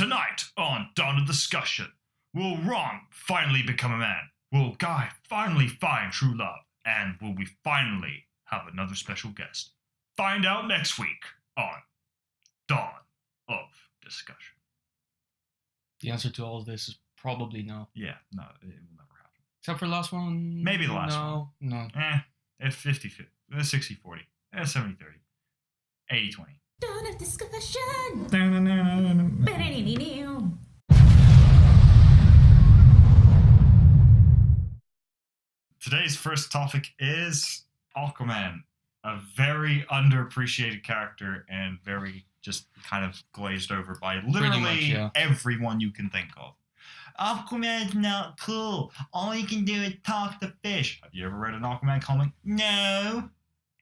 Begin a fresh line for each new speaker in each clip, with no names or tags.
Tonight on Dawn of Discussion, will Ron finally become a man? Will Guy finally find true love? And will we finally have another special guest? Find out next week on Dawn of Discussion.
The answer to all of this is probably no.
Yeah, no, it will never happen.
Except for the last one?
Maybe the last one.
No.
It's 50-50, 60-40, 70-30, 80-20.
Dawn of Discussion.
Today's first topic is Aquaman, a very underappreciated character and very just kind of glazed over by literally everyone you can think of. Aquaman's not cool. All he can do is talk to fish. Have you ever read an Aquaman comic? No,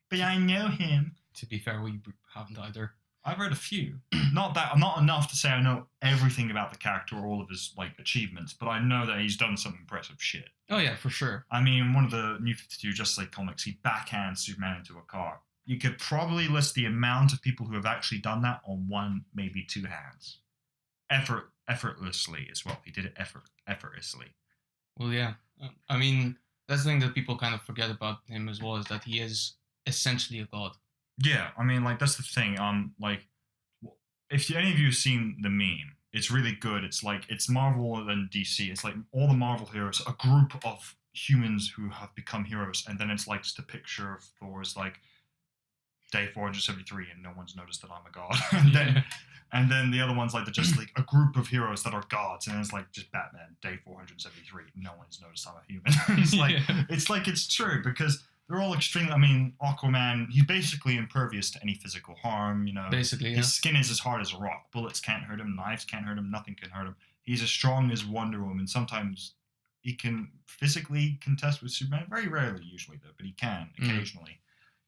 but I know him.
To be fair, we haven't either.
I've read a few. Not enough to say I know everything about the character or all of his achievements, but I know that he's done some impressive shit.
Oh yeah, for sure.
I mean, one of the New 52 Justice League comics, he backhands Superman into a car. You could probably list the amount of people who have actually done that on one, maybe two hands. Effortlessly as well. He did it effortlessly.
Well, yeah. I mean, that's the thing that people kind of forget about him as well, is that he is essentially a god.
Yeah, I mean, that's the thing. If any of you have seen the meme, it's really good. It's it's Marvel and DC. It's like all the Marvel heroes, a group of humans who have become heroes, and then it's just a picture of Thor's day 473, and no one's noticed that I'm a god. and then the other one's the Justice League, a group of heroes that are gods, and it's just Batman, day 473. No one's noticed I'm a human. It's true because they're all extremely. I mean, Aquaman, he's basically impervious to any physical harm.
Basically,
his skin is as hard as a rock. Bullets can't hurt him. Knives can't hurt him. Nothing can hurt him. He's as strong as Wonder Woman. Sometimes he can physically contest with Superman. Very rarely, usually though, but he can occasionally.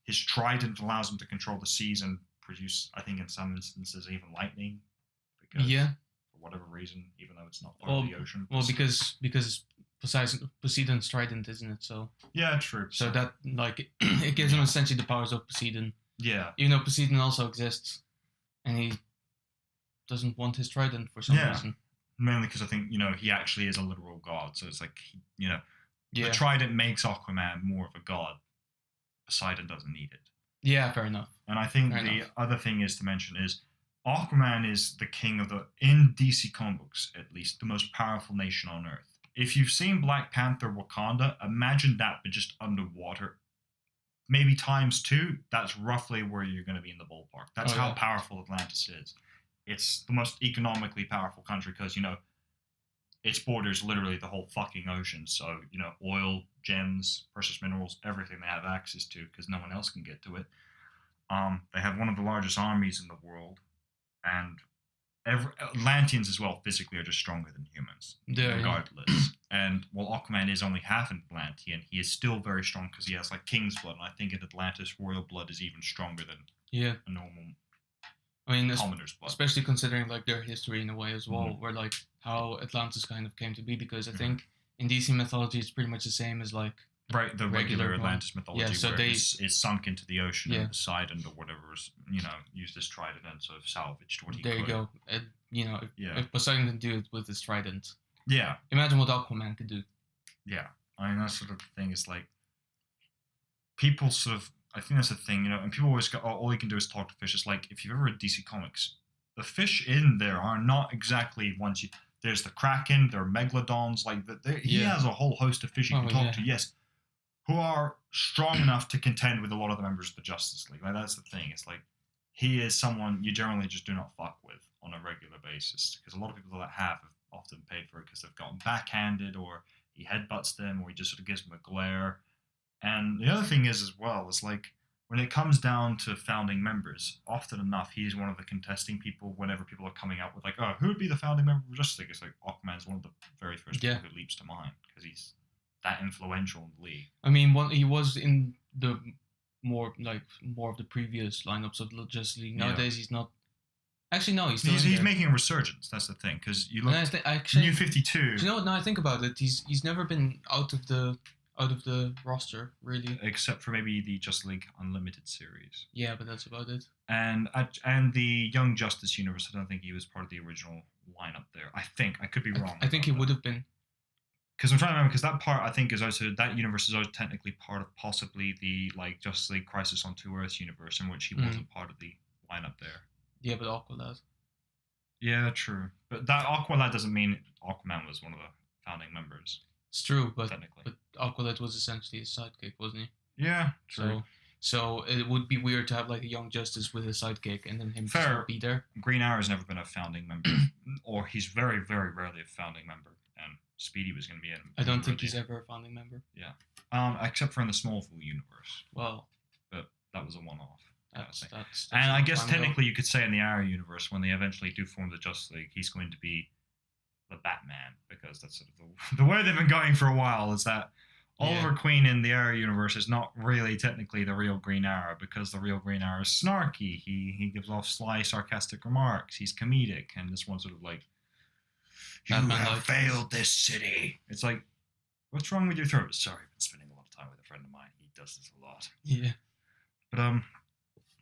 His trident allows him to control the seas and produce, I think, in some instances, even lightning. Because, for whatever reason, even though it's not part of the ocean.
Well, because Poseidon's trident, isn't it? So
yeah, true.
So that it gives him essentially the powers of Poseidon.
Yeah.
Even though Poseidon also exists, and he doesn't want his trident for some reason.
Mainly because I think he actually is a literal god. So it's the trident makes Aquaman more of a god. Poseidon doesn't need it.
Yeah, fair enough.
And I think other thing is to mention is Aquaman is the king of in DC comic books, at least, the most powerful nation on Earth. If you've seen Black Panther Wakanda, imagine that, but just underwater. Maybe times two, that's roughly where you're going to be in the ballpark. That's how powerful Atlantis is. It's the most economically powerful country because, its borders literally the whole fucking ocean. So, oil, gems, precious minerals, everything they have access to because no one else can get to it. They have one of the largest armies in the world. And Atlanteans as well physically are just stronger than humans, regardless. And while Aquaman is only half Atlantean, he is still very strong because he has king's blood. And I think in Atlantis, royal blood is even stronger than a normal commoner's blood. Especially
considering their history in a way as well, where how Atlantis kind of came to be. Because I think in DC mythology, it's pretty much the same as the
regular Atlantis mythology, where it's sunk into the ocean and Poseidon or whatever used this trident and sort of salvaged what he could.
There you go. If Poseidon can do it with his trident, imagine what Aquaman could do.
Yeah, I mean that's sort of the thing. Is people sort of. I think that's the thing, and people always go, "Oh, all you can do is talk to fish." It's if you've ever read DC Comics, the fish in there are not exactly ones you. There's the Kraken, there are Megalodons. He has a whole host of fish you can talk to. Yes. Who are strong enough to contend with a lot of the members of the Justice League. That's the thing. It's he is someone you generally just do not fuck with on a regular basis. Because a lot of people that have often paid for it because they've gotten backhanded or he headbutts them or he just sort of gives them a glare. And the other thing is as well, is when it comes down to founding members, often enough he's one of the contesting people whenever people are coming up with who would be the founding member of Justice League? It's Aquaman's one of the very first people who leaps to mind because he's that influential in the league.
I mean, he was in the more of the previous lineups of the Justice League. Nowadays, he's not. Actually, no,
he's making a resurgence. That's the thing, because you look New 52.
Do you know what? Now I think about it, he's never been out of the roster really,
except for maybe the Justice League Unlimited series.
Yeah, but that's about it.
And the Young Justice universe, I don't think he was part of the original lineup there. I think I could be wrong.
I think he would have been.
Because I'm trying to remember, because that part I think is also that universe is also technically part of possibly the like Justice League Crisis on Two Earths universe, in which he wasn't part of the lineup there.
Yeah, but Aqualad.
Yeah, true. But that Aqualad doesn't mean Aquaman was one of the founding members.
It's true, but
technically,
but Aqualad was essentially his sidekick, wasn't he?
Yeah, true.
So it would be weird to have like a Young Justice with a sidekick and then him just not be there.
Green Arrow's never been a founding member, or he's very, very rarely a founding member. And Speedy was going to be in.
I don't think he's ever a founding member.
Yeah. Except for in the Smallville universe.
Well.
But that was a one-off.
That's
and I guess technically you could say in the Arrow universe, when they eventually do form the Justice League, he's going to be the Batman, because that's sort of the way they've been going for a while, is that Oliver Queen in the Arrow universe is not really technically the real Green Arrow, because the real Green Arrow is snarky. He gives off sly, sarcastic remarks. He's comedic, and this one sort of like, you have failed this city. It's like, what's wrong with your throat? Sorry, I've been spending a lot of time with a friend of mine. He does this a lot.
Yeah.
But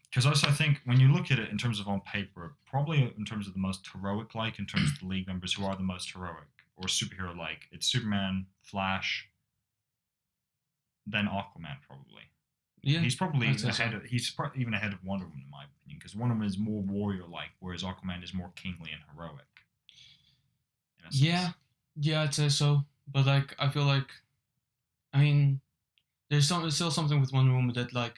because also I think when you look at it in terms of on paper, probably in terms of the most heroic-like, in terms of the League members who are the most heroic or superhero-like, it's Superman, Flash, then Aquaman probably.
Yeah.
He's probably even ahead of Wonder Woman in my opinion, because Wonder Woman is more warrior-like, whereas Aquaman is more kingly and heroic.
Yeah, I'd say so. But like, I feel like, I mean, there's still something with Wonder Woman that like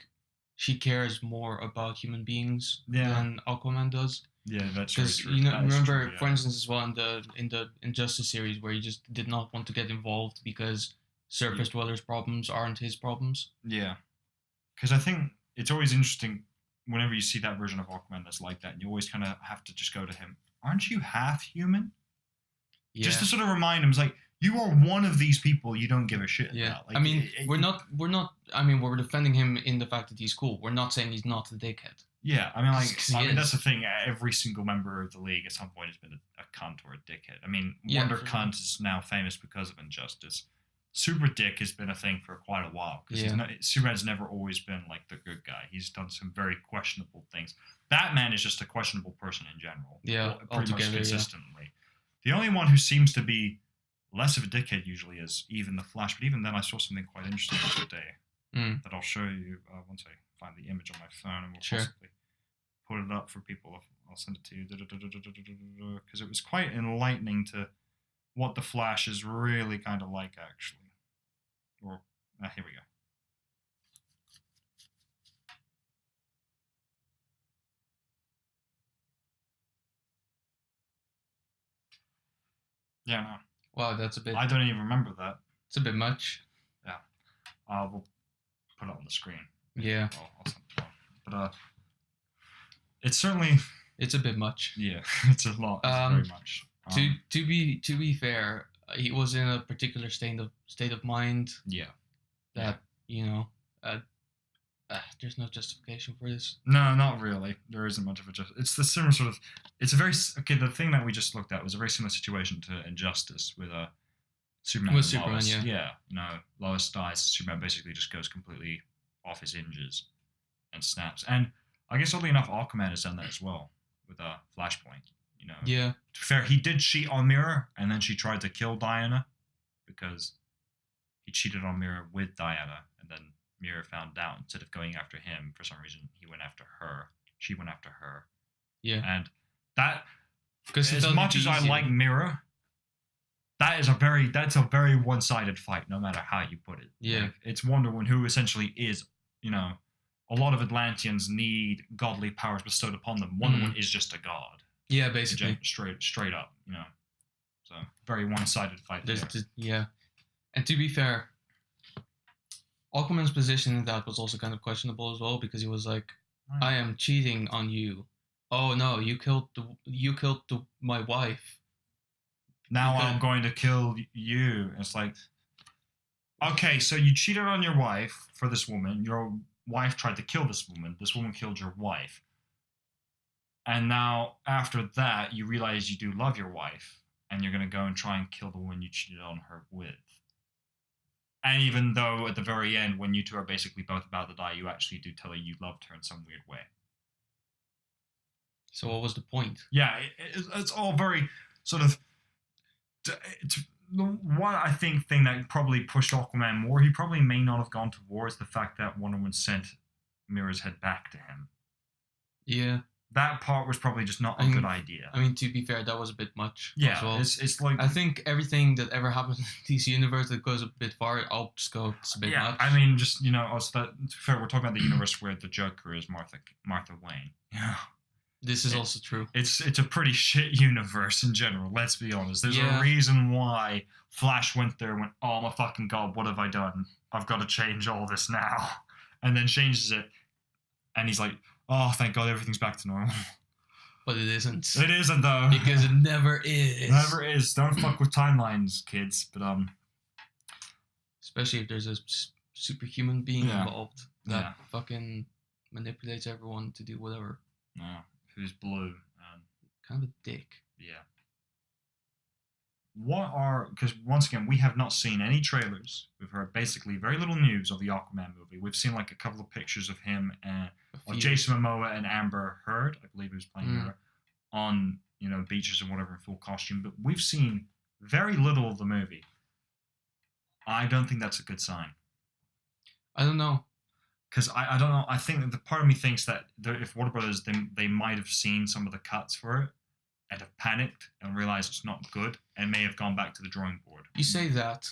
she cares more about human beings than Aquaman does.
Yeah, that's
because
true.
You know, remember, for instance, as well in the Injustice series, where he just did not want to get involved because surface dwellers' problems aren't his problems.
Yeah, because I think it's always interesting whenever you see that version of Aquaman that's like that, and you always kind of have to just go to him. Aren't you half human? Yeah. Just to sort of remind him, it's like, you are one of these people you don't give a shit about. Like,
I mean, we're not. I mean, we're defending him in the fact that he's cool. We're not saying he's not a dickhead.
Yeah, I mean, that's the thing. Every single member of the League at some point has been a cunt or a dickhead. I mean, Wonder Cunt is now famous because of Injustice. Super Dick has been a thing for quite a while, because Superman's never always been like the good guy. He's done some very questionable things. Batman is just a questionable person in general.
Yeah,
pretty much consistently. Yeah. The only one who seems to be less of a dickhead usually is even the Flash, but even then I saw something quite interesting the other day that I'll show you once I find the image on my phone, and we'll possibly put it up for people. I'll send it to you, because it was quite enlightening to what the Flash is really kind of like, actually. Or here we go. Yeah, no.
Wow, that's a bit...
I don't even remember that.
It's a bit much.
Yeah. We'll put it on the screen.
Yeah.
I'll send it on. But it's certainly...
It's a bit much.
Yeah, it's a lot. It's very much.
To be fair, he was in a particular state of mind.
Yeah.
That, you know... there's no justification for this.
No, not really. There isn't much of a It's the similar sort of. It's a very the thing that we just looked at was a very similar situation to Injustice with Superman.
With Superman,
Lois.
yeah.
Lois dies. Superman basically just goes completely off his hinges and snaps. And I guess oddly enough, Aquaman has done that as well with Flashpoint. You know.
Yeah.
To be fair, he did cheat on Mira, and then she tried to kill Diana because he cheated on Mira with Diana, and then Mira found out. Instead of going after him, for some reason, he went after her. She went after her.
Yeah.
And that,
because
as much as I like Mira, that's a very one-sided fight, no matter how you put it.
Yeah.
Like, it's Wonder Woman who essentially is, a lot of Atlanteans need godly powers bestowed upon them. Wonder Woman is just a god.
Yeah, basically.
Straight up, So, very one-sided fight there.
Yeah. And to be fair, Aquaman's position in that was also kind of questionable as well, because he was like, I am cheating on you. Oh no, you killed my wife.
Now I'm going to kill you. It's like, okay, so you cheated on your wife for this woman. Your wife tried to kill this woman. This woman killed your wife. And now after that, you realize you do love your wife, and you're going to go and try and kill the woman you cheated on her with. And even though at the very end, when you two are basically both about to die, you actually do tell her you loved her in some weird way.
So what was the point?
Yeah, it's all very... sort of what I think thing that probably pushed Aquaman more. He probably may not have gone to war is the fact that Wonder Woman sent Mira's head back to him.
Yeah.
That part was probably just not a good idea.
I mean, to be fair, that was a bit much.
Yeah,
as well.
It's like
I think everything that ever happens in the DC universe that goes a bit far, I'll just go. It's a bit much.
I mean, just to be fair, we're talking about the universe where the Joker is Martha Wayne. Yeah.
This is also true.
It's a pretty shit universe in general. Let's be honest. There's a reason why Flash went there and went, "Oh my fucking god, what have I done? I've got to change all this now," and then changes it, and he's like, "Oh, thank God, everything's back to normal."
But it isn't.
It isn't though,
because it never is.
Never is. Don't fuck with timelines, kids. But
especially if there's a superhuman being involved that fucking manipulates everyone to do whatever.
Yeah. Who's blue and
kind of a dick.
Yeah. Because once again, we have not seen any trailers. We've heard basically very little news of the Aquaman movie. We've seen like a couple of pictures of him and of Jason Momoa and Amber Heard, I believe he was playing her, on beaches and whatever in full costume. But we've seen very little of the movie. I don't think that's a good sign.
I don't know.
Because I don't know. I think that the part of me thinks that if Warner Brothers, they might have seen some of the cuts for it and have panicked and realized it's not good and may have gone back to the drawing board.
You say that,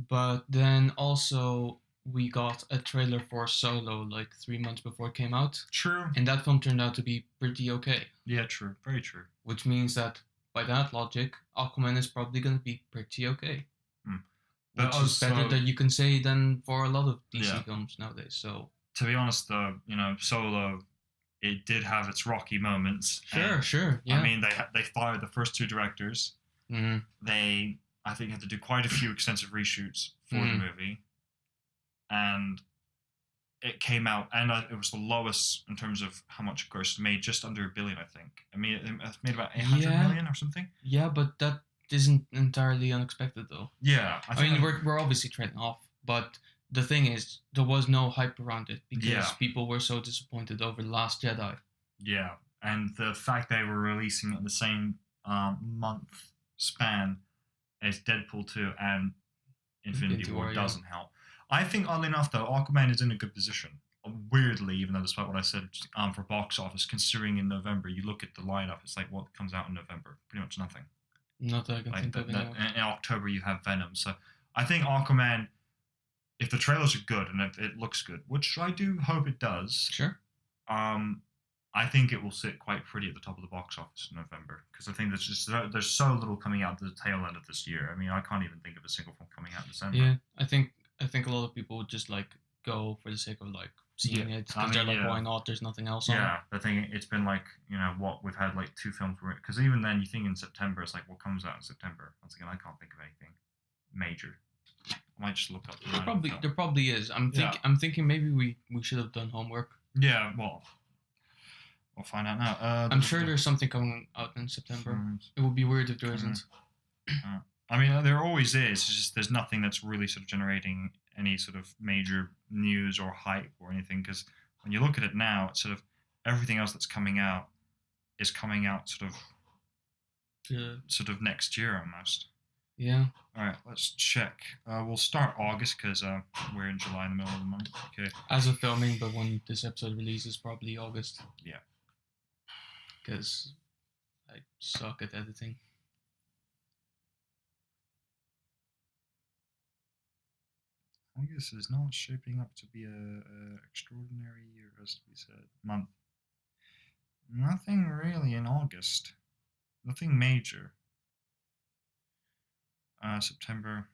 but then also we got a trailer for Solo like 3 months before it came out.
True.
And that film turned out to be pretty okay.
Yeah, true. Very true.
Which means that by that logic, Aquaman is probably going to be pretty okay. Which is better that you can say than for a lot of DC films nowadays. So.
To be honest, though, Solo, it did have its rocky moments.
Sure, yeah.
I mean, they fired the first 2 directors.
Mm-hmm.
They, I think, had to do quite a few extensive reshoots for the movie. And it came out, and it was the lowest in terms of how much it grossed. It made just under $1 billion, I think. I mean, it made about 800 million or something.
Yeah, but that isn't entirely unexpected, though.
Yeah.
I mean, we're obviously trading off, but the thing is, there was no hype around it because people were so disappointed over The Last Jedi.
Yeah, and the fact they were releasing it in the same month span as Deadpool 2 and Infinity War doesn't help. I think, oddly enough, though, Aquaman is in a good position. Weirdly, even though despite what I said, for box office, considering in November, you look at the lineup, it's like what comes out in November? Pretty much nothing.
Not that I can think of anymore.
In October, you have Venom. So I think Aquaman, if the trailers are good and if it looks good, which I do hope it does,
sure.
I think it will sit quite pretty at the top of the box office in November because I think there's so little coming out at the tail end of this year. I mean, I can't even think of a single film coming out in December.
Yeah, I think a lot of people would just like go for the sake of like seeing it because they're like, why not? There's nothing else on.
Yeah, the thing it's been like what we've had like 2 films because even then you think in September it's like what comes out in September. Once again, I can't think of anything major. I might just look up.
There probably is. I'm thinking maybe we should have done homework.
Yeah, well, we'll find out now.
I'm sure there's something coming out in September. It would be weird if there isn't.
I mean, there always is. It's just there's nothing that's really sort of generating any sort of major news or hype or anything. Because when you look at it now, it's sort of everything else that's coming out is coming out sort of next year almost.
Yeah.
All right, let's check. We'll start August because we're in July in the middle of the month. Okay.
As of filming, but when this episode releases, probably August.
Yeah.
Because I suck at editing.
August is not shaping up to be a extraordinary year, as to be said. Month. Nothing really in August. Nothing major. September.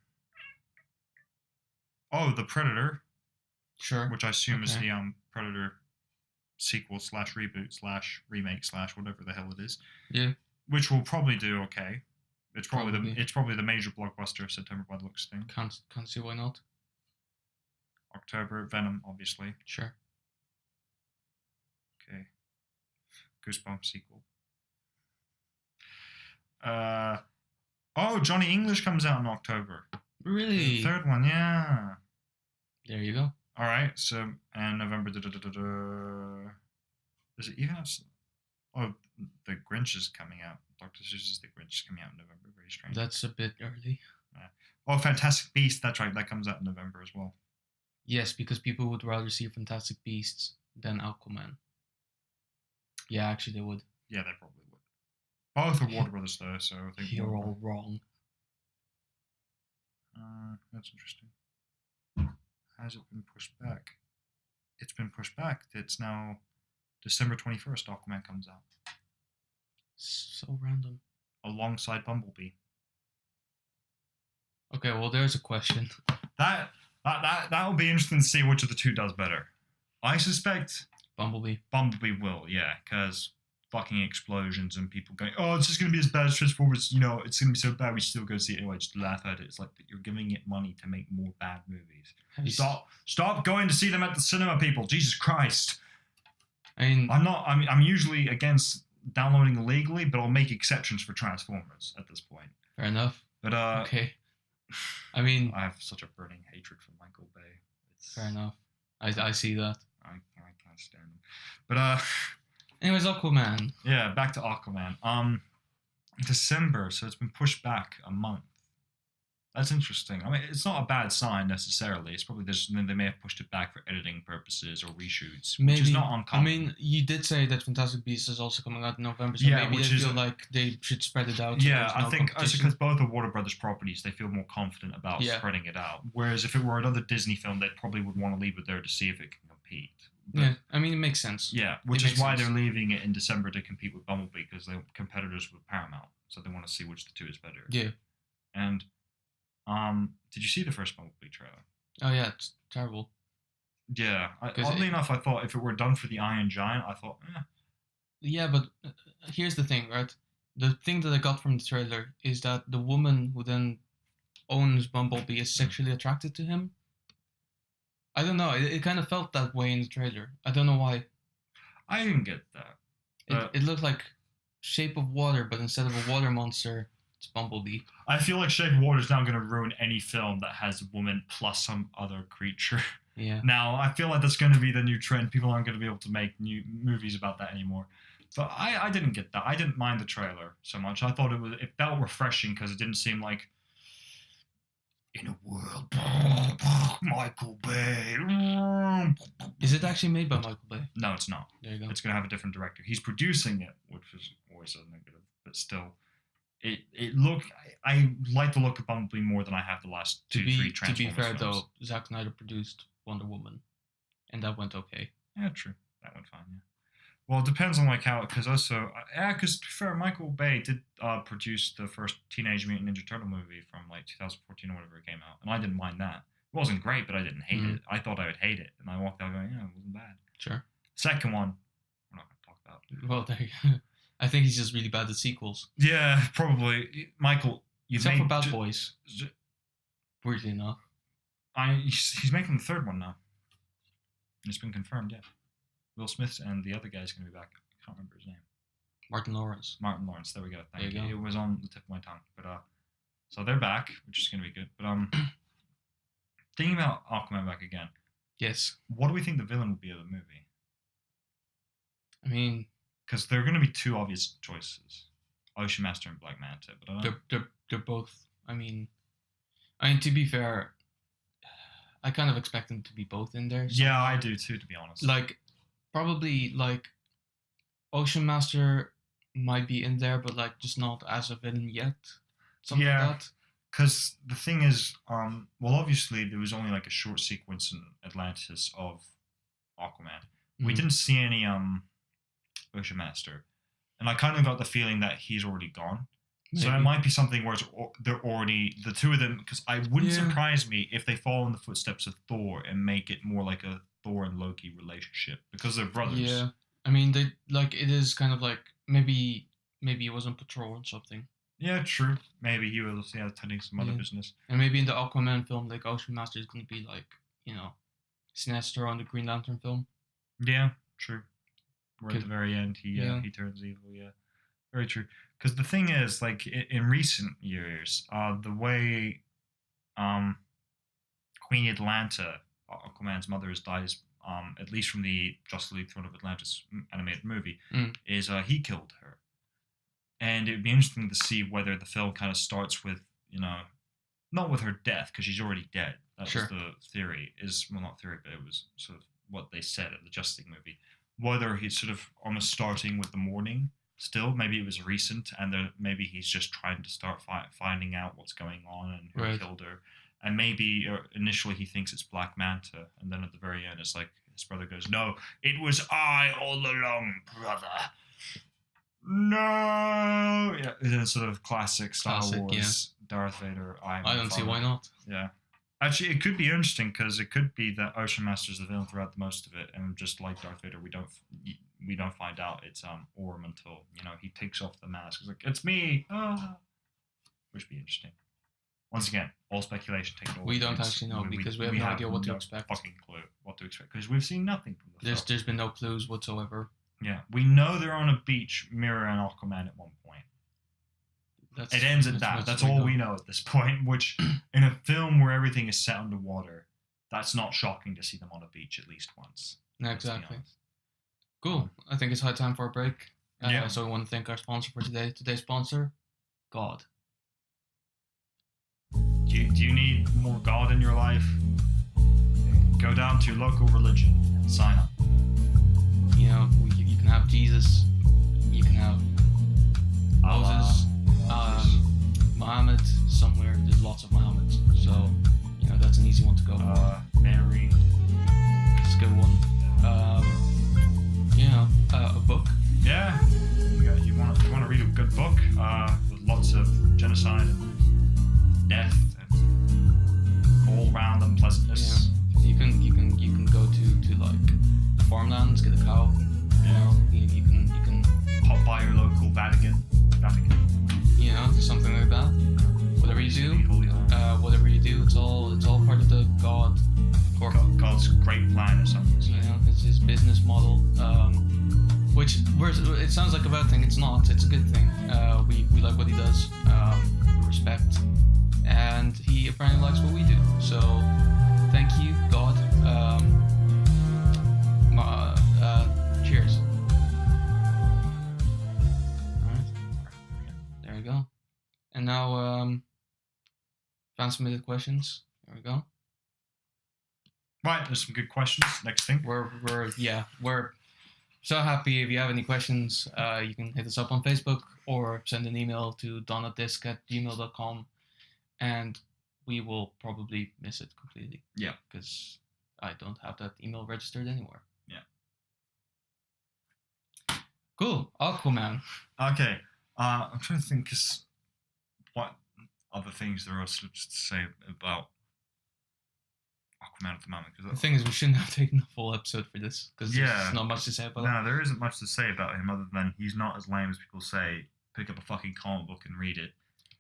Oh, The Predator.
Sure.
Which I assume is the Predator sequel / reboot / remake / whatever the hell it is.
Yeah.
Which will probably do okay. It's probably the major blockbuster of September by the looks of things.
Can't see why not.
October, Venom, obviously.
Sure.
Okay. Goosebumps sequel. Johnny English comes out in October.
Really?
The 3rd one, yeah.
There you go.
All right, so, and November, Is it even... Oh, The Grinch is coming out. Doctor Seuss's The Grinch coming out in November. Very strange.
That's a bit early.
Oh, Fantastic Beasts. That's right. That comes out in November as well.
Yes, because people would rather see Fantastic Beasts than Aquaman. Yeah, actually, they would.
Yeah, they probably would. Both are Warner Brothers, though, so I think
You're all wrong.
That's interesting. Has it been pushed back? It's been pushed back. It's now December 21st. Aquaman comes out
So random.
alongside Bumblebee.
Okay, well, there's a question.
That'll be interesting to see which of the two does better. I suspect
Bumblebee
will, yeah, because fucking explosions and people going, oh, it's just going to be as bad as Transformers, it's going to be so bad we still go see it anyway, just laugh at it. It's like, but you're giving it money to make more bad movies. Stop going to see them at the cinema, people. Jesus Christ.
I mean,
I'm usually against downloading illegally, but I'll make exceptions for Transformers at this point.
Fair enough.
But,
okay. I mean,
I have such a burning hatred for Michael Bay.
Fair enough. I see that.
I can't stand him. But
anyways, Aquaman.
Yeah, back to Aquaman. December, so it's been pushed back a month. That's interesting. I mean, it's not a bad sign necessarily. It's probably just they may have pushed it back for editing purposes or reshoots,
Maybe,
which is not uncommon.
I mean, you did say that Fantastic Beasts is also coming out in November, so maybe they feel like they should spread it out.
Yeah, I think also because both are Warner Brothers properties, they feel more confident about spreading it out. Whereas if it were another Disney film, they probably would want to leave it there to see if it can compete. But,
yeah, I mean, it makes sense.
Yeah, which is why they're leaving it in December to compete with Bumblebee, because they're competitors with Paramount, so they want to see which the two is better.
Yeah.
And did you see the first Bumblebee trailer?
Oh yeah, it's terrible.
Yeah, oddly enough, I thought if it were done for the Iron Giant, I thought,
Yeah, but here's the thing, right? The thing that I got from the trailer is that the woman who then owns Bumblebee is sexually attracted to him. I don't know. It kind of felt that way in the trailer. I don't know why.
I didn't get that.
It looked like Shape of Water, but instead of a water monster, it's Bumblebee.
I feel like Shape of Water is now going to ruin any film that has a woman plus some other creature.
Yeah.
Now, I feel like that's going to be the new trend. People aren't going to be able to make new movies about that anymore. But I didn't get that. I didn't mind the trailer so much. I thought it felt refreshing because it didn't seem like in a world, Michael Bay.
Is it actually made by Michael Bay?
No, it's not.
There you go.
It's going to have a different director. He's producing it, which is always a negative, but still. It looked. I like the look of Bumblebee more than I have the last three Transformers.
To be fair,
films.
though, Zack Snyder produced Wonder Woman, and that went okay.
Yeah, true. That went fine. Yeah. Well, it depends on like how, because also, because to be fair, Michael Bay did produce the first Teenage Mutant Ninja Turtle movie from like 2014 or whatever it came out, and I didn't mind that. It wasn't great, but I didn't hate it. I thought I would hate it, and I walked out going, yeah, it wasn't bad.
Sure.
Second one, we're not going to talk about.
Well, there you go. I think he's just really bad at sequels.
Yeah, probably. Michael,
except for Bad Boys. Weirdly enough.
He's making the third one now. It's been confirmed, yeah. Will Smith and the other guy's going to be back. I can't remember his name.
Martin Lawrence.
There we go. Thank you. It was on the tip of my tongue. But so they're back, which is going to be good. But thinking about Aquaman back again.
Yes.
What do we think the villain will be of the movie?
I mean,
because there are going to be two obvious choices: Ocean Master and Black Manta. But I don't
they're both. I mean, to be fair, I kind of expect them to be both in there.
Yeah, I do too. To be honest,
like probably like Ocean Master might be in there, but like just not as a villain yet. Something like that.
Because the thing is, well, obviously there was only like a short sequence in Atlantis of Aquaman. Mm-hmm. We didn't see any Ocean Master, and I kind of got the feeling that he's already gone. Maybe. So it might be something where they're already the two of them. Because I wouldn't surprise me if they follow in the footsteps of Thor and make it more like a Thor and Loki relationship because they're brothers.
Yeah, I mean they like it is kind of like maybe he was on patrol or something.
Yeah, true. Maybe he was attending some other business.
And maybe in the Aquaman film, like Ocean Master is going to be like Sinestro on the Green Lantern film.
Yeah, true. Where at the very end he turns evil. Yeah, very true. Because the thing is, like in recent years, the way Queen Atlanta, Aquaman's mother, has died, at least from the Justice League Throne of Atlantis animated movie, is he killed her. And it'd be interesting to see whether the film kind of starts with, not with her death, because she's already dead. That
Sure.
was the theory. Not theory, but it was sort of what they said at the Justice League movie. Whether he's sort of almost starting with the morning still. Maybe it was recent, and maybe he's just trying to start finding out what's going on and who killed her. And maybe initially he thinks it's Black Manta, and then at the very end it's like his brother goes, "No, it was I all along, brother." No, yeah, it's sort of classic Star Wars, Darth Vader.
I don't see why not.
Yeah, actually, it could be interesting because it could be that Ocean Master's the villain throughout the most of it, and just like Darth Vader, we don't find out it's Orm until he takes off the mask. It's like, it's me, which would be interesting. Once again, all speculation.
We don't actually know because we have no idea what to expect.
Fucking clue what to expect because we've seen nothing from the film.
There's been no clues whatsoever.
Yeah, we know they're on a beach, Mirror and Aquaman at one point. It ends at that. That's all we know at this point, which in a film where everything is set underwater, that's not shocking to see them on a beach at least once.
Exactly. Cool. I think it's high time for a break. So we want to thank our sponsor for today. Today's sponsor, God.
Do you need more God in your life? Go down to your local religion and sign up.
You can have Jesus. You can have Moses. Muhammad. Somewhere there's lots of Muhammads. So that's an easy one to go for.
Mary.
It's a good one. A book.
Yeah. You want to read a good book with lots of genocide and death and all round unpleasantness.
Yeah. You can go to like farmlands, get a cow. You can
pop by your local Vatican.
Something like that. Whatever you do, it's all part of the God's
great plan or something.
It's his business model. Which it sounds like a bad thing. It's not. It's a good thing. We like what he does. We respect, and he apparently likes what we do. So, thank you, God. Cheers. All right. There we go. And now, fan submitted questions. There we go.
Right. There's some good questions. Next thing.
We're so happy. If you have any questions, you can hit us up on Facebook or send an email to donatdisc@gmail.com, and we will probably miss it completely.
Yeah.
Because I don't have that email registered anywhere.
Yeah.
Cool. Aquaman.
Okay. I'm trying to think what other things there are to say about Aquaman at the moment.
The thing is, we shouldn't have taken the full episode for this because there's not much to say about him.
No, there isn't much to say about him other than he's not as lame as people say. Pick up a fucking comic book and read it.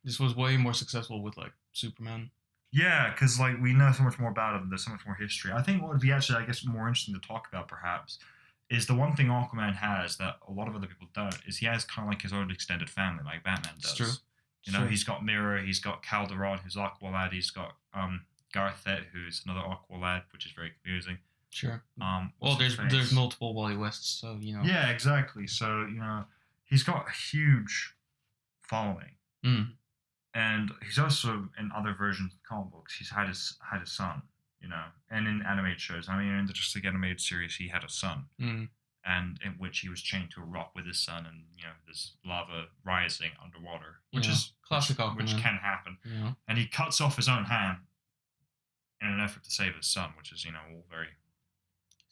This was way more successful with like Superman.
Yeah, because like we know so much more about him. There's so much more history. I think what would be actually, I guess, more interesting to talk about perhaps is the one thing Aquaman has that a lot of other people don't is he has kind of like his own extended family like Batman does.
It's true.
He's got Mirror, he's got Calderon, who's Aqualad, he's got Garthet, who's another Aqualad, which is very confusing.
Sure. There's multiple Wally Wests, so
Yeah, exactly. So he's got a huge following, and he's also in other versions of the comic books. He's had his son, and in animated shows. I mean, in the Justice League animated series, he had a son, and in which he was chained to a rock with his son, and there's lava rising underwater, which is
classic Aquaman,
which can happen. And he cuts off his own hand in an effort to save his son, which is all very.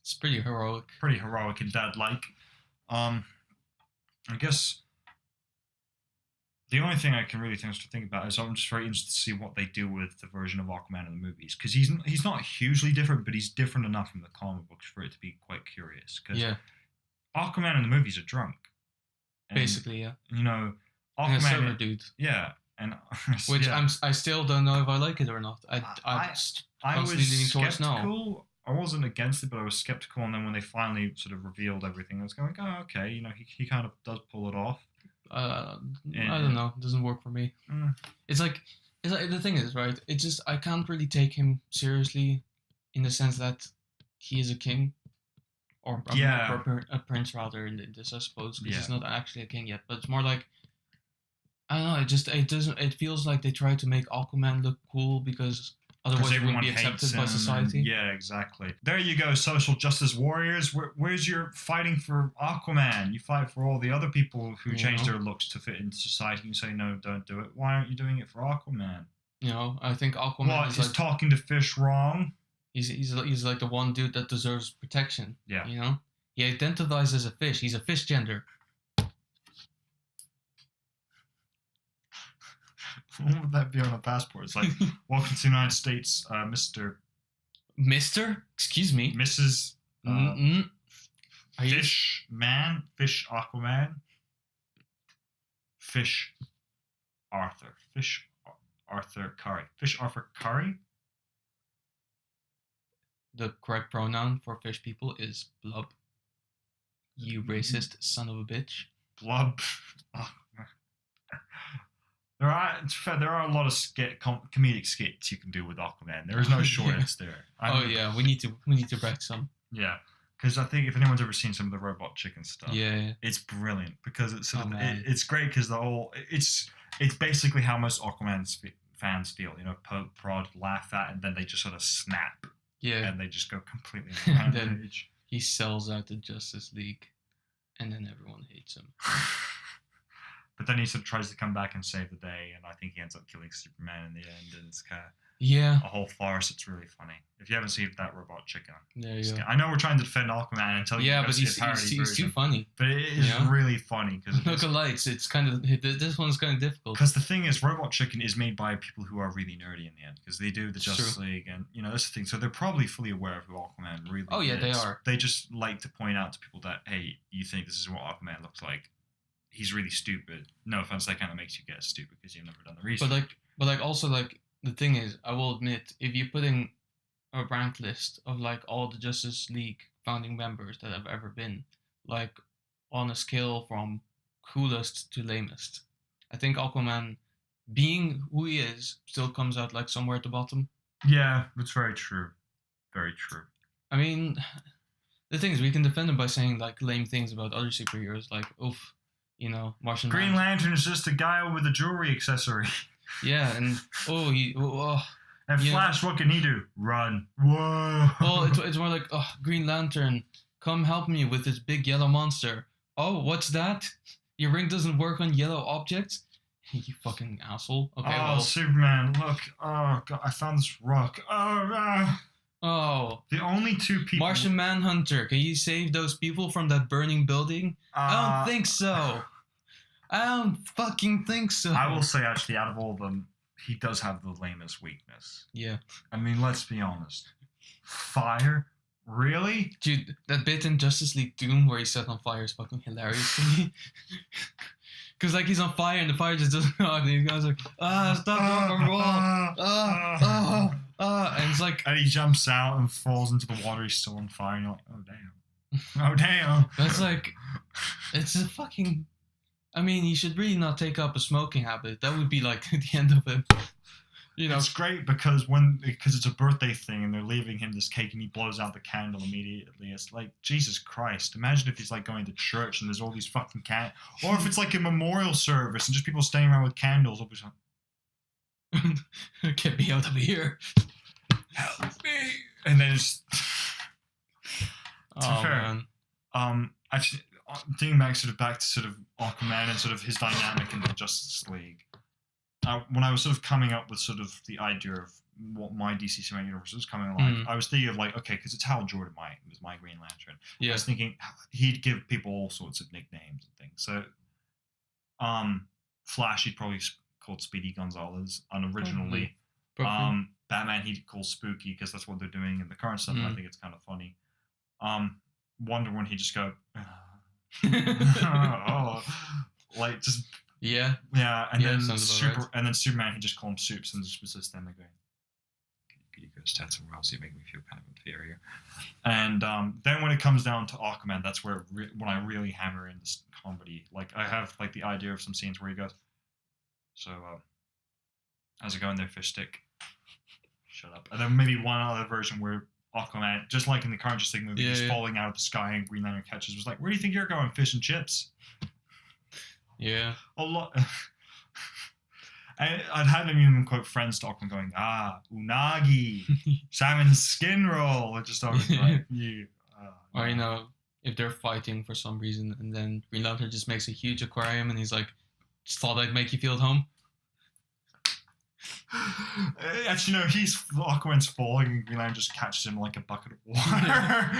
It's pretty heroic.
Pretty heroic and dad-like. I guess the only thing I can really think about is I'm just very interested to see what they do with the version of Aquaman in the movies, because he's not hugely different, but he's different enough from the comic books for it to be quite curious. Because Aquaman in the movies are drunk.
And, basically, yeah.
Aquaman.
And a server dude.
Yeah. And
which I still don't know if I like it or not. I was
skeptical.
No.
I wasn't against it, but I was skeptical. And then when they finally sort of revealed everything, I was going, oh, okay, he kind of does pull it off.
I don't know. It doesn't work for me. It's like the thing is, right? It's just I can't really take him seriously in the sense that he is a king. Or a prince rather in this, I suppose, because he's not actually a king yet. But it's more like I don't know. It doesn't. It feels like they try to make Aquaman look cool because otherwise it wouldn't be accepted by society.
Yeah, exactly. There you go, social justice warriors. Where's your fighting for Aquaman? You fight for all the other people who change their looks to fit into society. You say no, don't do it. Why aren't you doing it for Aquaman?
I think Aquaman
is like, talking to fish wrong?
He's like the one dude that deserves protection.
Yeah.
He identifies as a fish. He's a fish gender.
What would that be on a passport? It's like, welcome to the United States, Mr.
Mister? Excuse me.
Mrs. Fish Man? Fish Aquaman? Fish Arthur. Fish Arthur Curry. Fish Arthur Curry?
The correct pronoun for fish people is blub. You racist son of a bitch.
Blub. There are a lot of comedic skits you can do with Aquaman. There is no shortage there.
We need to write some.
Yeah, because I think if anyone's ever seen some of the Robot Chicken stuff,
yeah.
It's brilliant because it's it's great because it's basically how most Aquaman fans feel. Poke, prod, laugh at, and then they just sort of snap.
Yeah,
and they just go completely on the rampage.
He sells out the Justice League, and then everyone hates him.
But then he sort of tries to come back and save the day, and I think he ends up killing Superman in the end, and it's kind of a whole farce. It's really funny. If you haven't seen that Robot Chicken,
there you go.
I know we're trying to defend Aquaman and tell you
but he's too funny.
But it is really funny because
look at lights. It's kind of this one's kind of difficult.
Because the thing is, Robot Chicken is made by people who are really nerdy in the end because they do the Justice League, and that's the thing. So they're probably fully aware of who Aquaman really is.
Oh yeah, they are.
They just like to point out to people that, hey, you think this is what Aquaman looks like. He's really stupid. No offense, that kind of makes you get stupid because you've never done the research.
But also the thing is, I will admit, if you put in a rank list of like all the Justice League founding members that have ever been, like on a scale from coolest to lamest, I think Aquaman, being who he is, still comes out like somewhere at the bottom.
Yeah, that's very true. Very true.
I mean, the thing is, we can defend him by saying like lame things about other superheroes, like oof. Martian
Green Lantern is just a guy with a jewelry accessory.
Yeah, and
and Flash, what can he do? Run. Whoa.
Well, it's more like, Green Lantern, come help me with this big yellow monster. Oh, what's that? Your ring doesn't work on yellow objects? You fucking asshole. Okay,
Superman, look. Oh, God, I found this rock.
Oh.
The only two people...
Martian Manhunter, can you save those people from that burning building? I don't think so. I don't fucking think so.
I will say, actually, out of all of them, he does have the lamest weakness.
Yeah.
I mean, let's be honest. Fire? Really?
Dude, that bit in Justice League Doom where he's set on fire is fucking hilarious to me. Because, like, he's on fire and the fire just doesn't go out. And these guys are like, stop doing wrong. And it's like...
And he jumps out and falls into the water. He's still on fire. And you're like, oh, damn. Oh, damn.
That's like... It's a fucking... I mean, he should really not take up a smoking habit. That would be, like, the end of it.
It's great because it's a birthday thing and they're leaving him this cake and he blows out the candle immediately. It's like, Jesus Christ. Imagine if he's, like, going to church and there's all these fucking candles. Or if it's, like, a memorial service and just people standing around with candles.
Get me out of here.
Help me. And then it's...
Man.
Actually, thinking back to sort of Aquaman and sort of his dynamic in the Justice League, when I was sort of coming up with sort of the idea of what my DC Cinematic Universe was coming along, I was thinking of like, okay, because it's Hal Jordan, was my Green Lantern.
Yeah.
I was thinking he'd give people all sorts of nicknames and things. So, Flash, he'd probably called Speedy Gonzalez, and originally, Batman, he'd call Spooky because that's what they're doing in the current stuff. And I think it's kind of funny. Wonder Woman, he'd just go, like just
yeah,
and then and then Superman, he just call him Soups and just was just them going, you go stand somewhere else, you make me feel kind of inferior. And then when it comes down to Aquaman, that's where when I really hammer in this comedy. Like I have like the idea of some scenes where he goes, so how's it going there, fish stick? Shut up. And then maybe one other version where Aquaman, just like in the current Justice League movie, he's falling out of the sky and Green Lantern catches. Was like, where do you think you're going? Fish and chips.
Yeah.
A lot. I'd had him even quote friends to Aquaman going, unagi, salmon skin roll. I just always like, you.
Or, you know, if they're fighting for some reason and then Green Lantern just makes a huge aquarium and he's like, just thought I'd make you feel at home.
Actually, no, Aquaman's falling and Green Lantern just catches him like a bucket of water.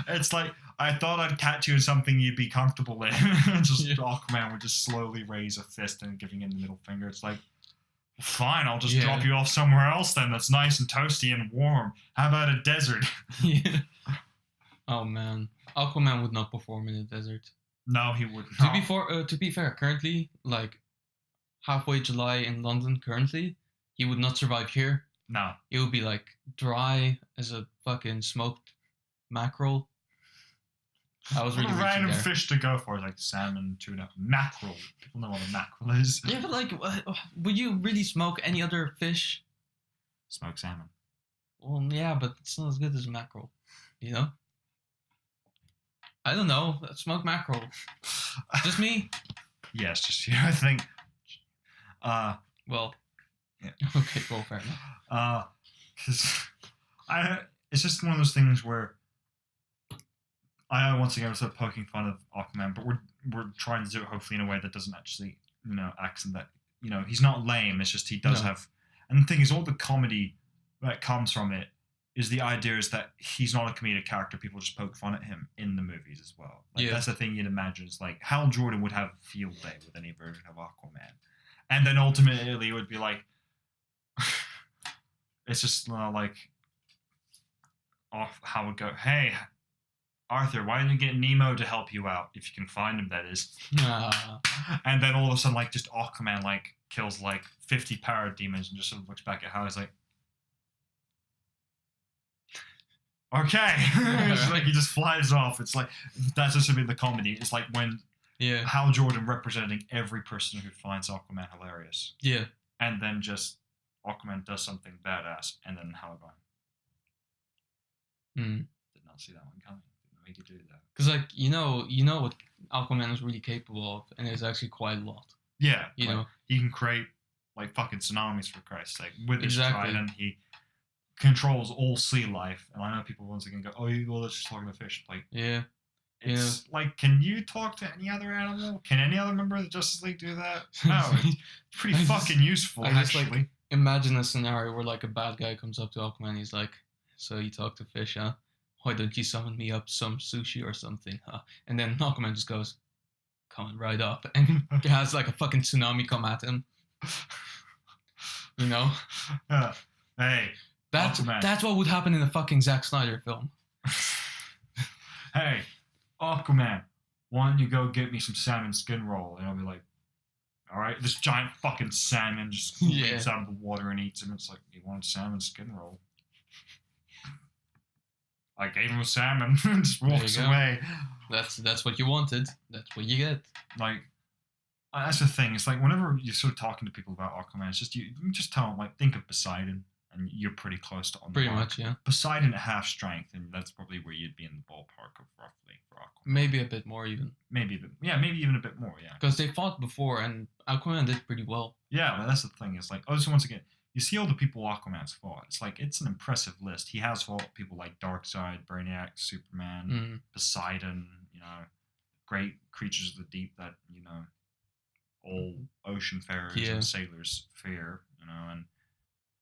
It's like, I thought I'd catch you in something you'd be comfortable in. Aquaman would just slowly raise a fist and giving him the middle finger. It's like, fine, I'll just drop you off somewhere else then that's nice and toasty and warm. How about a desert?
Yeah. Oh man, Aquaman would not perform in the desert.
No, he would not.
To be fair, currently, like halfway July in London, currently, he would not survive here.
No,
it would be like dry as a fucking smoked mackerel. That was really
random fish to go for, like salmon, tuna, mackerel. People know what a mackerel is.
Yeah, but like, would you really smoke any other fish?
Smoke salmon.
Well, yeah, but it's not as good as mackerel. You know. I don't know. Smoked mackerel. Just me?
Yes, just you. I think.
Well.
Yeah.
Okay. Well, fair enough.
Because it's just one of those things where I once again was poking fun of Aquaman, but we're trying to do it hopefully in a way that doesn't actually accent that he's not lame. It's just he does have, and the thing is, all the comedy that comes from it is the idea is that he's not a comedic character. People just poke fun at him in the movies as well. That's the thing you'd imagine. Is like Hal Jordan would have a field day with any version of Aquaman. And then ultimately it would be like, it's just like, off how it go. Hey, Arthur, why didn't you get Nemo to help you out? If you can find him, that is. And then all of a sudden, like, just Aquaman, like, kills, like, 50 parademons and just sort of looks back at Hal. He's like, okay. It's like he just flies off. It's like, that's just be the comedy. It's like when Hal Jordan representing every person who finds Aquaman hilarious.
Yeah.
And then just Aquaman does something badass, and then Hal going, did not see that one coming. Didn't know he could do that.
Because, like, you know what Aquaman is really capable of, and it's actually quite a lot.
Yeah.
You know?
He can create, like, fucking tsunamis, for Christ's sake. With his trident, he controls all sea life. And I know people once again go, oh, well, let's just talk to fish. Like, it's like, can you talk to any other animal? Can any other member of the Justice League do that? No, it's pretty fucking useful, actually.
Just, like, imagine a scenario where, like, a bad guy comes up to Aquaman and he's like, so you talk to fish, huh? Why don't you summon me up some sushi or something, huh? And then Aquaman just goes, coming right up, and he has, like, a fucking tsunami come at him. You know?
Hey,
that's what would happen in a fucking Zack Snyder film.
Hey, Aquaman, why don't you go get me some salmon skin roll? And I'll be like, all right, this giant fucking salmon just leaps out of the water and eats him. It's like, you want a salmon skin roll? I gave him a salmon and just walks away.
That's what you wanted. That's what you get.
Like, that's the thing. It's like whenever you're sort of talking to people about Aquaman, it's just you just tell them, like, think of Poseidon, and you're pretty close to on the
Pretty
mark.
much, yeah.
Poseidon at half strength, and that's probably where you'd be in the ballpark of roughly for Aquaman.
Maybe a bit more even.
Maybe even a bit more, yeah.
Because they fought before, and Aquaman did pretty well.
Yeah, well, that's the thing. It's like, so once again, you see all the people Aquaman's fought. It's like, it's an impressive list. He has fought people like Darkseid, Brainiac, Superman, Poseidon, great creatures of the deep that, all oceanfarers and sailors fear, and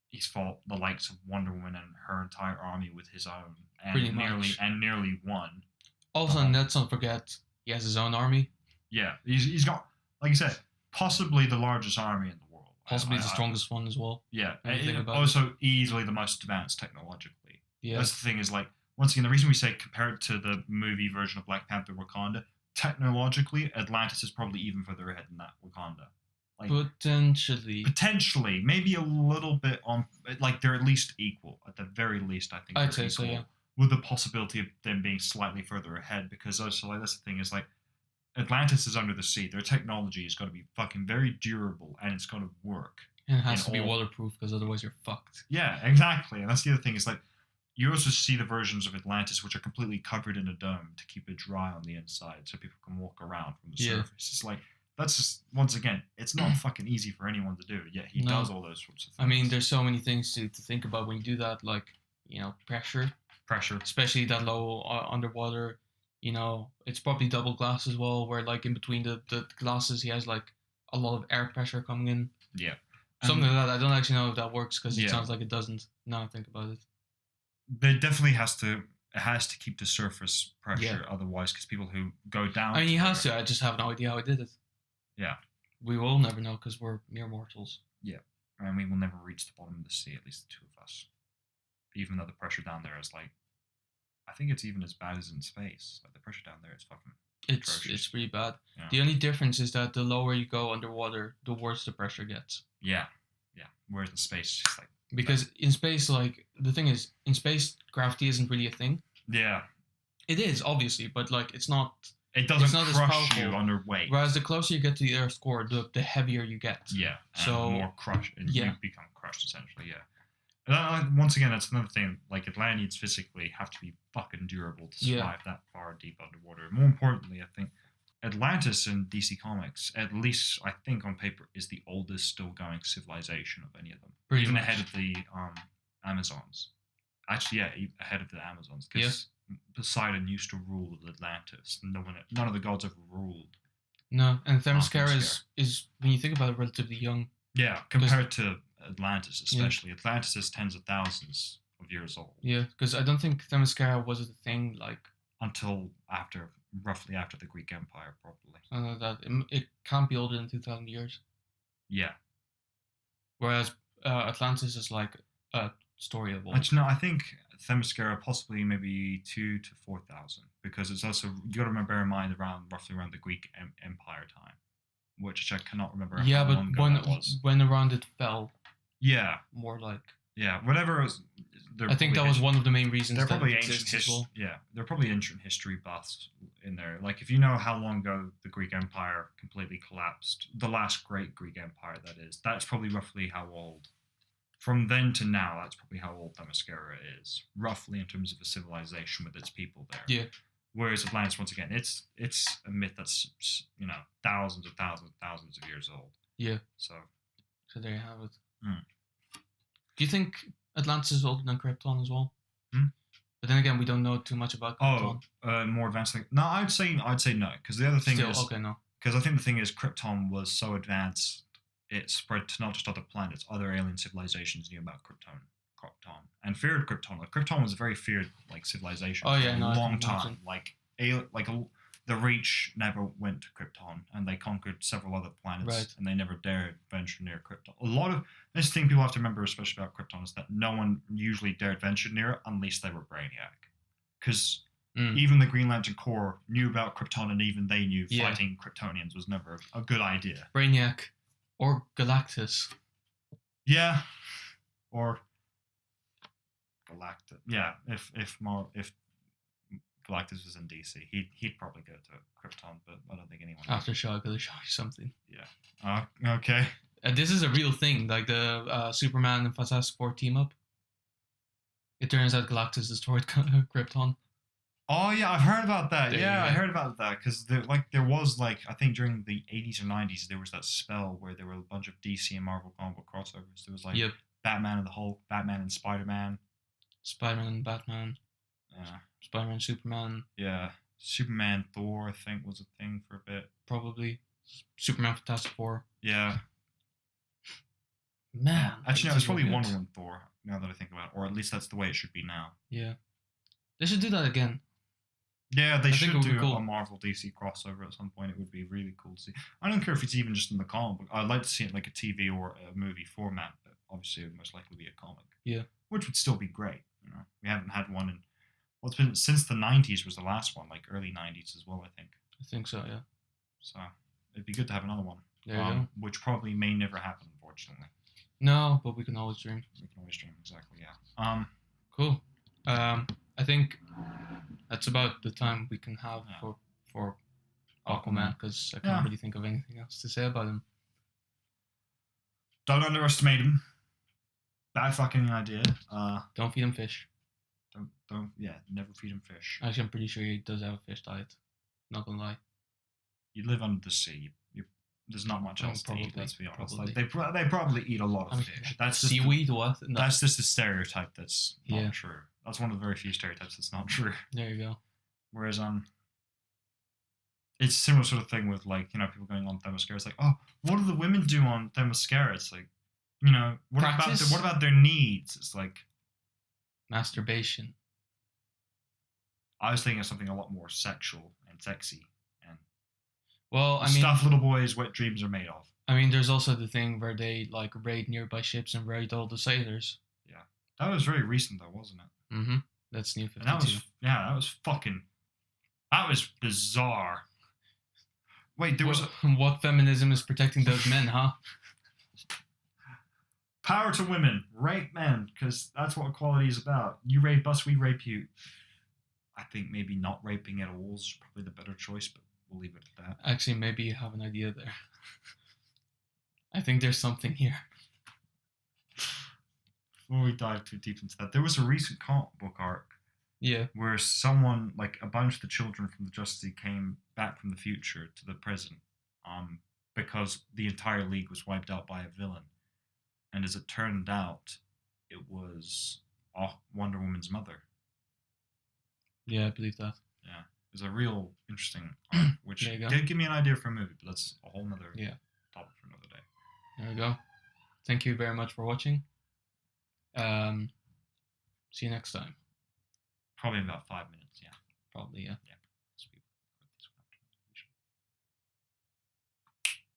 he's fought the likes of Wonder Woman and her entire army with his own, and nearly won.
Also, let's not forget, he has his own army.
Yeah, he's got, like you said, possibly the largest army in the world.
Possibly the strongest one as well.
Yeah, also easily the most advanced technologically. Yeah, that's the thing is, like, once again, the reason we say compared to the movie version of Black Panther Wakanda, technologically, Atlantis is probably even further ahead than that Wakanda. Like, potentially, maybe a little bit on, like, they're at least equal. At the very least, I think.
I'd say so, yeah.
With the possibility of them being slightly further ahead, because also, like, that's the thing is, like, Atlantis is under the sea. Their technology is going to be fucking very durable, and it's going to work.
And it has to be waterproof, because otherwise you're fucked.
Yeah, exactly. And that's the other thing is, like, you also see the versions of Atlantis which are completely covered in a dome to keep it dry on the inside so people can walk around from the surface. It's like, That's just, once again, it's not fucking easy for anyone to do. Yet he
No.
does all those sorts of things.
I mean, there's so many things to think about when you do that, like, pressure, especially that low underwater. It's probably double glass as well, where like in between the glasses he has like a lot of air pressure coming in.
Yeah.
Something like that. I don't actually know if that works because it
Yeah.
sounds like it doesn't. Now I think about it.
It definitely has to keep the surface pressure, otherwise, because people who go down.
I mean, he has to. I just have no idea how he did it.
Yeah.
We will never know because we're mere mortals.
Yeah. And we will never reach the bottom of the sea, at least the two of us. Even though the pressure down there is like, I think it's even as bad as in space. Like the pressure down there is fucking.
It's pretty bad.
Yeah.
The only difference is that the lower you go underwater, the worse the pressure gets.
Yeah. Whereas in space, it's like.
Because in space, like the thing is, in space, gravity isn't really a thing.
Yeah.
It is obviously, but like it's not.
It doesn't
it's not as
crush
powerful.
you under weight.
Whereas the closer you get to the Earth's core, the heavier you get.
Yeah.
So
the more crushed, and
yeah.
you become crushed essentially. Yeah. And once again, that's another thing. Like Atlanteans physically have to be fucking durable to survive that far deep underwater. More importantly, I think Atlantis in DC Comics, at least I think on paper, is the oldest still going civilization of any of them.
Pretty
even
much.
ahead of the Amazons. Actually, yeah, ahead of the Amazons, because Poseidon used to rule Atlantis. None of the gods ever ruled.
No, and Themyscira is when you think about it, relatively young.
Yeah, compared to Atlantis, especially. Yeah. Atlantis is tens of thousands of years old.
Yeah, because I don't think Themyscira was a thing like
until roughly after the Greek Empire, probably.
Something like that. It can't be older than 2,000 years.
Yeah.
Whereas Atlantis is like a story of old.
Actually, no, I think Themyscira possibly maybe 2,000 to 4,000, because it's also, you got to bear in mind roughly around the Greek Empire time, which I cannot remember.
Yeah,
how
but
long ago that was.
when around it fell.
Yeah.
More like.
Yeah, whatever.
I think that was one of the main reasons.
They're probably ancient history. Yeah, they're probably ancient history buffs in there. Like if you know how long ago the Greek Empire completely collapsed, the last great Greek Empire, that is, that's probably roughly how old. From then to now, that's probably how old Themyscira is, roughly in terms of a civilization with its people there.
Yeah.
Whereas Atlantis, once again, it's a myth that's thousands of years old.
Yeah.
So
there you have it.
Mm.
Do you think Atlantis is older than Krypton as well? But then again, we don't know too much about Krypton.
More advanced thing. No, I'd say no, because the other thing is
okay, no.
Because I think the thing is, Krypton was so advanced, it spread to not just other planets, other alien civilizations knew about Krypton, and feared Krypton. Like Krypton was a very feared civilization for a long time. The Reach never went to Krypton, and they conquered several other planets, and they never dared venture near Krypton. A lot of this thing people have to remember, especially about Krypton, is that no one usually dared venture near it unless they were Brainiac. Because even the Green Lantern Corps knew about Krypton, and even they knew fighting Kryptonians was never a good idea.
Brainiac or Galactus.
Yeah. Or Galactus. Yeah, if Galactus was in DC, he'd probably go to Krypton, but I don't think anyone.
Aftershock, I'm gonna show you something.
Yeah. Okay.
This is a real thing, like the Superman and Fantastic Four team up. It turns out Galactus destroyed Krypton.
Oh yeah, I've heard about that. I heard about that because there was I think during the 80s or 90s there was that spell where there were a bunch of DC and Marvel comic book crossovers. There was Batman and the Hulk, Batman and Spider-Man,
Spider-Man and Batman.
Yeah.
Spider-Man, Superman.
Yeah. Superman, Thor, I think, was a thing for a bit.
Probably. Superman, Fantastic Four.
Yeah.
Man.
Actually, no, it's probably Wonder Woman, Thor, now that I think about it. Or at least that's the way it should be now.
Yeah. They should do that again.
Yeah, they should do a Marvel DC crossover at some point. It would be really cool to see. I don't care if it's even just in the comic book. I'd like to see it like a TV or a movie format, but obviously it would most likely be a comic.
Yeah.
Which would still be great. We haven't had one in... Well, it's been since the 90s was the last one, like early 90s as well, I think.
I think so, yeah.
So it'd be good to have another one.
There you go.
Which probably may never happen, unfortunately.
No, but we can always dream.
We can always dream, exactly, yeah.
Cool. I think that's about the time we can have for Aquaman, because I can't really think of anything else to say about him.
Don't underestimate him. Bad fucking idea.
Don't feed him fish.
Never feed him fish.
Actually, I'm pretty sure he does have a fish diet. Not gonna lie.
You live under the sea. there's not much else to eat. Let's be honest.
Probably.
Like they probably eat a lot of fish.
like
That's just
seaweed. What? No.
That's just a stereotype that's not
Yeah.
true. That's one of the very few stereotypes that's not true.
There you go.
Whereas it's a similar sort of thing with like, you know, people going on Themyscira. It's like, oh, what do the women do on Themyscira? It's like, you know, what about their needs? It's like
Masturbation.
I was thinking of something a lot more sexual and sexy and
Well, I mean,
stuff little boys' wet dreams are made of.
I mean, there's also the thing where they like raid nearby ships and raid all the sailors.
Yeah, that was very recent though, wasn't it?
Mm-hmm. That's New 52.
And that was bizarre. Wait, there was
what feminism is protecting those men, huh?
Power to women, rape men, because that's what equality is about. You rape us, we rape you. I think maybe not raping at all is probably the better choice, but we'll leave it at that.
Actually, maybe you have an idea there. I think there's something here.
Before we dive too deep into that, there was a recent comic book arc where someone, like a bunch of the children from the Justice League came back from the future to the present because the entire league was wiped out by a villain. And as it turned out, it was Wonder Woman's mother.
Yeah, I believe that.
Yeah. It was a real interesting arc, which did give me an idea for a movie, but that's a whole nother topic for another day.
There we go. Thank you very much for watching. See you next time.
Probably in about 5 minutes, yeah.
Probably, yeah.
Yeah.